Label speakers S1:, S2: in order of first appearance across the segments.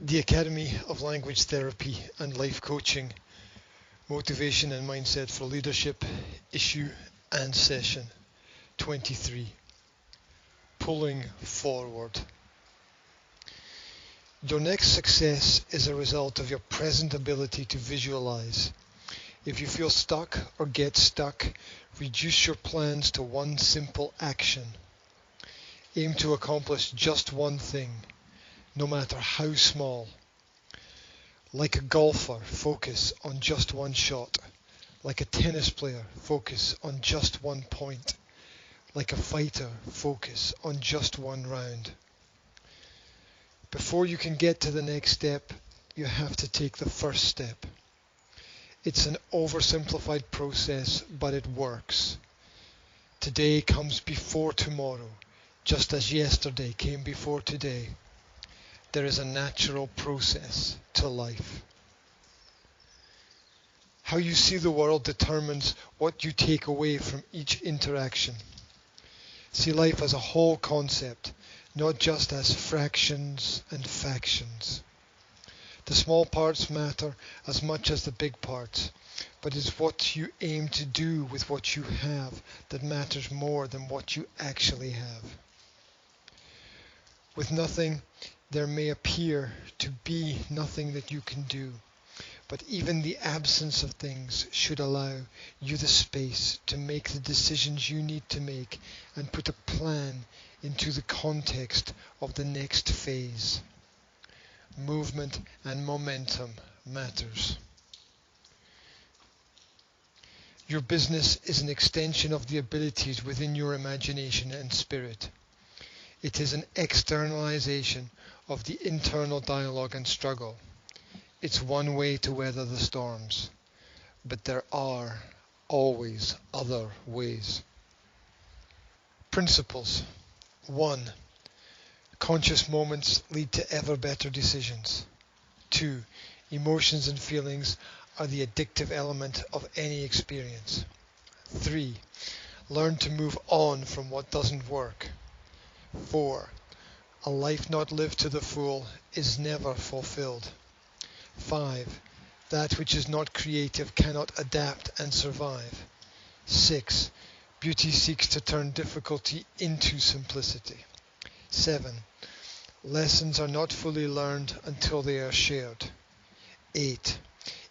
S1: The Academy of Language Therapy and Life Coaching, Motivation and Mindset for Leadership, Issue and Session 23, Pulling Forward. Your next success is a result of your present ability to visualize. If you feel stuck or get stuck, reduce your plans to one simple action. Aim to accomplish just one thing, no matter how small. Like a golfer, focus on just one shot. Like a tennis player, focus on just one point. Like a fighter, focus on just one round. Before you can get to the next step, you have to take the first step. It's an oversimplified process, but it works. Today comes before tomorrow, just as yesterday came before today. There is a natural process to life. How you see the world determines what you take away from each interaction. See life as a whole concept, not just as fractions and factions. The small parts matter as much as the big parts, but it's what you aim to do with what you have that matters more than what you actually have. With nothing, there may appear to be nothing that you can do, but even the absence of things should allow you the space to make the decisions you need to make and put a plan into the context of the next phase. Movement and momentum matters. Your business is an extension of the abilities within your imagination and spirit. It is an externalization of the internal dialogue and struggle. It's one way to weather the storms, but there are always other ways. Principles. 1. Conscious moments lead to ever better decisions. 2. Emotions and feelings are the addictive element of any experience. 3. Learn to move on from what doesn't work. 4. A life not lived to the full is never fulfilled. 5. That which is not creative cannot adapt and survive. 6. Beauty seeks to turn difficulty into simplicity. 7. Lessons are not fully learned until they are shared. 8.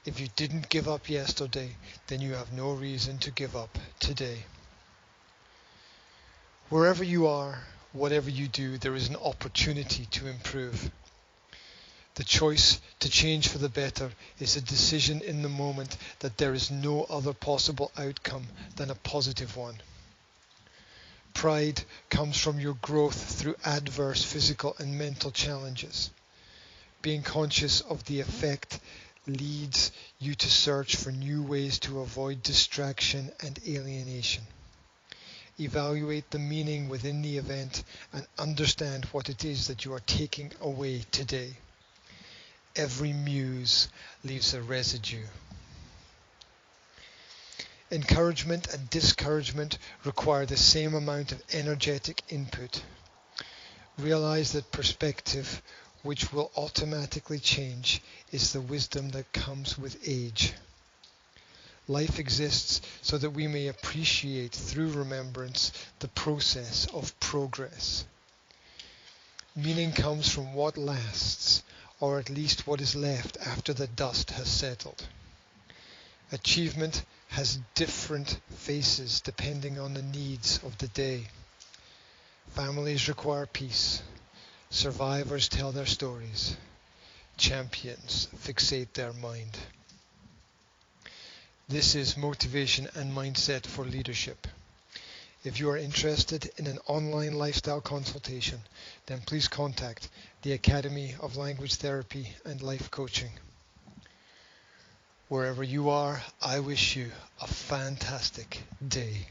S1: If you didn't give up yesterday, then you have no reason to give up today. Wherever you are, whatever you do, there is an opportunity to improve. The choice to change for the better is a decision in the moment that there is no other possible outcome than a positive one. Pride comes from your growth through adverse physical and mental challenges. Being conscious of the effect leads you to search for new ways to avoid distraction and alienation. Evaluate the meaning within the event and understand what it is that you are taking away today. Every muse leaves a residue. Encouragement and discouragement require the same amount of energetic input. Realize that perspective, which will automatically change, is the wisdom that comes with age. Life exists so that we may appreciate through remembrance the process of progress. Meaning comes from what lasts, or at least what is left after the dust has settled. Achievement has different faces depending on the needs of the day. Families require peace. Survivors tell their stories. Champions fixate their mind. This is Motivation and Mindset for Leadership. If you are interested in an online lifestyle consultation, then please contact the Academy of Language Therapy and Life Coaching. Wherever you are, I wish you a fantastic day.